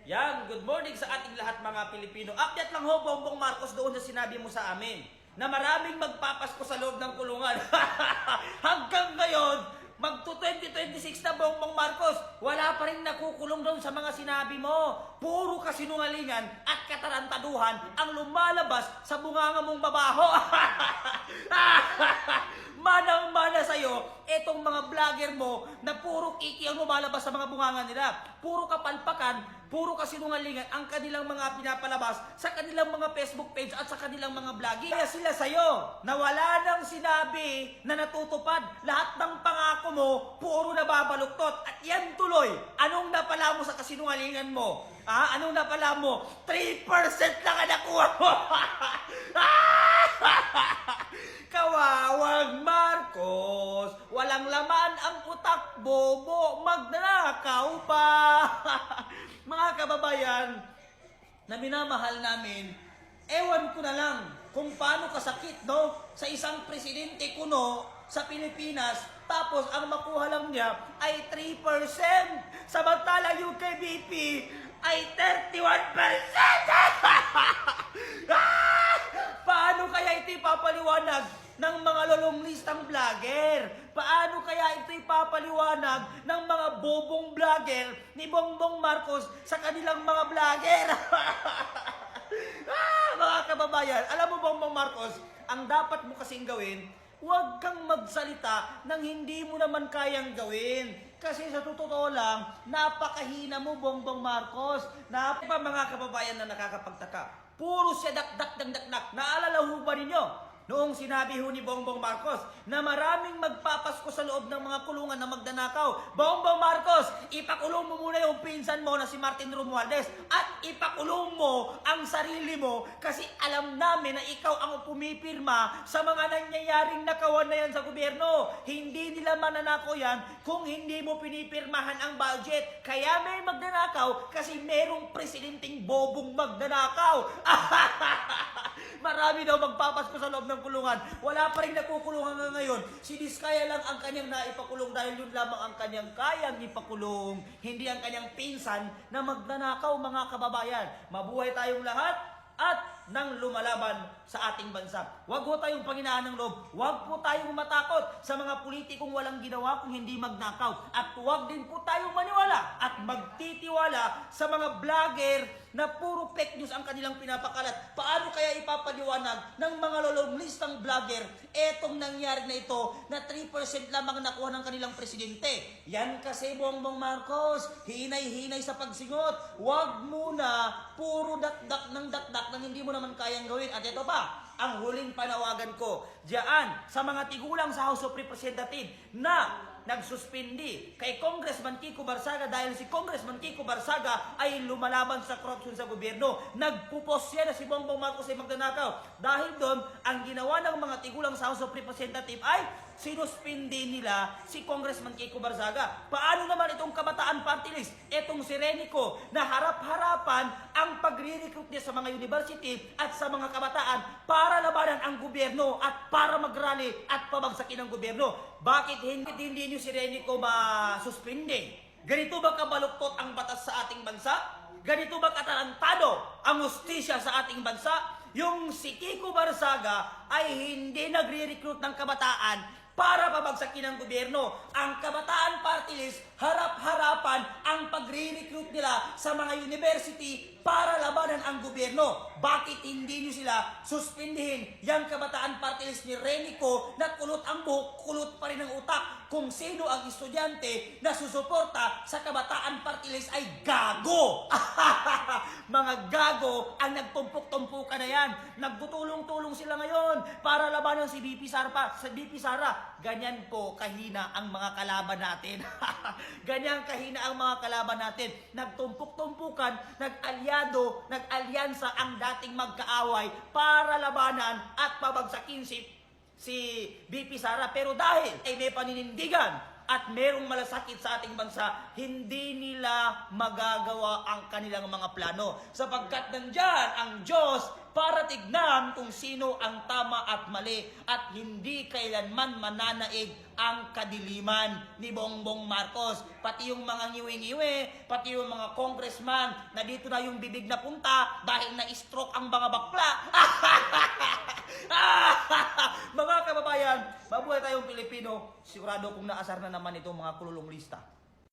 Yan, good morning sa ating lahat mga Pilipino. Update lang ho, Bongbong Marcos, doon sa sinabi mo sa amin na maraming magpapasko sa loob ng kulungan. Hanggang ngayon, magto 2026 na Bongbong Marcos, wala pa rin nakukulong doon sa mga sinabi mo. Puro kasinungalingan at katarantaduhan ang lumalabas sa bunganga mong babaho. Manang-mana sa'yo, etong mga vlogger mo na puro kiki ang lumalabas sa mga bunganga nila. Puro kapalpakan, puro kasinungalingan ang kanilang mga pinapalabas sa kanilang mga Facebook page at sa kanilang mga vlogging. Kaya sila sa'yo na wala nang sinabi na natutupad. Lahat ng pangako mo, puro nababaluktot. At yan tuloy, anong napala mo sa kasinungalingan mo? Anong napala mo? 3% lang ang nakuha mo. Kawawang Marcos, walang laman ang utak, bobo, magnanakaw pa. Mga kababayan na minamahal namin, ewan ko na lang kung paano kasakit, no? Sa isang presidente kuno sa Pilipinas, tapos ang makuha lang niya ay 3%. Samantala yung kay BP ay 31%. Paano kaya ito ipapaliwanag ng mga lolonglistang vlogger? Paano kaya ito ipapaliwanag ng mga bobong vlogger ni Bongbong Marcos sa kanilang mga vlogger? Mga kababayan, alam mo Bongbong Marcos, ang dapat mo kasing gawin, huwag kang magsalita ng hindi mo naman kayang gawin. Kasi sa totoo lang, napakahina mo Bongbong Marcos. Pa mga kababayan na nakakapagtaka, puro siya dakdak ng dakdak. Naalala ho ba ninyo? Noong sinabi ho ni Bongbong Marcos na maraming magpapasko sa loob ng mga kulungan na magdanakaw. Bongbong Marcos, ipakulong mo muna yung pinsan mo na si Martin Romualdez at ipakulong mo ang sarili mo kasi alam namin na ikaw ang pumipirma sa mga nangyayaring nakawan na yan sa gobyerno. Hindi nila mananakaw yan kung hindi mo pinipirmahan ang budget. Kaya may magdanakaw kasi merong presidenteng bobong magdanakaw. Marami daw magpapasko sa loob ng kulungan. Wala pa rin nakukulungan nga ngayon. Si Diskaya lang ang kanyang naipakulong dahil yun lamang ang kanyang kayang ipakulong. Hindi ang kanyang pinsan na magnanakaw, mga kababayan. Mabuhay tayong lahat at nang lumalaban sa ating bansa. Huwag po tayong panghinaan ng loob. Huwag po tayong matakot sa mga politikong walang ginawa kung hindi magnakaw. At huwag din po tayong maniwala at magtitiwala sa mga vlogger na puro fake news ang kanilang pinapakalat. Paano kaya ipapaliwanag ng mga lolonglistang vlogger etong nangyari na ito na 3% lamang nakuha ng kanilang presidente? Yan kasi Bongbong Marcos, hinay-hinay sa pagsingot. Huwag muna puro dakdak ng dakdak nang hindi mo naman kayang gawin. At ito pa, ang huling panawagan ko diyan sa mga tigulang sa House of Representatives na nagsuspindi kay Congressman Kiko Barsaga dahil si Congressman Kiko Barsaga ay lumalaban sa korupsyon sa gobyerno. Nagpupos siya na si Bongbong Marcos ay magnanakaw. Dahil doon, ang ginawa ng mga tigulang sa House of Representatives ay sinuspindi nila si Congressman Kiko Barsaga. Paano naman itong kabataan party list? Itong si Renico na harap-harapan ang pagre-recruit niya sa mga university at sa mga kabataan para labanan ang gobyerno at para mag-rally at pabagsakin ang gobyerno. Bakit hindi niyo si Renico masuspindi? Ganito ba kabaluktot ang batas sa ating bansa? Ganito ba katarantado ang hustisya sa ating bansa? Yung si Kiko Barsaga ay hindi nagre-recruit ng kabataan para pabagsakin ang gobyerno. Ang kabataan party list, harap-harapan ang pagre-recruit nila sa mga university para labanan ang gobyerno. Bakit hindi nyo sila suspindihin yung kabataan party list ni Renico na kulot ang buhok, kulot pa rin ang utak? Kung sino ang estudyante na susuporta sa kabataan party list ay gago! Mga gago ang nagtumpok-tumpukan na yan. Nagtutulong-tulong sila ngayon para labanan si BP Sara. Ganyan po kahina ang mga kalaban natin. Ganyan kahina ang mga kalaban natin. Nagtumpok-tumpukan, nag-alyansa ang dating magkaaway para labanan at pabagsakin si BP Sara. Pero dahil ay may paninindigan at merong malasakit sa ating bansa, hindi nila magagawa ang kanilang mga plano. Sapagkat nandyan ang Diyos para tignan kung sino ang tama at mali at hindi kailanman mananaig ang kadiliman ni Bongbong Marcos. Pati yung mga ngiwi-ngiwi, pati yung mga congressman na dito na yung bibig na punta dahil na-stroke ang mga bakla. Mga kababayan, mabuhay tayong Pilipino. Sigurado kung naasar na naman itong mga kululong lista.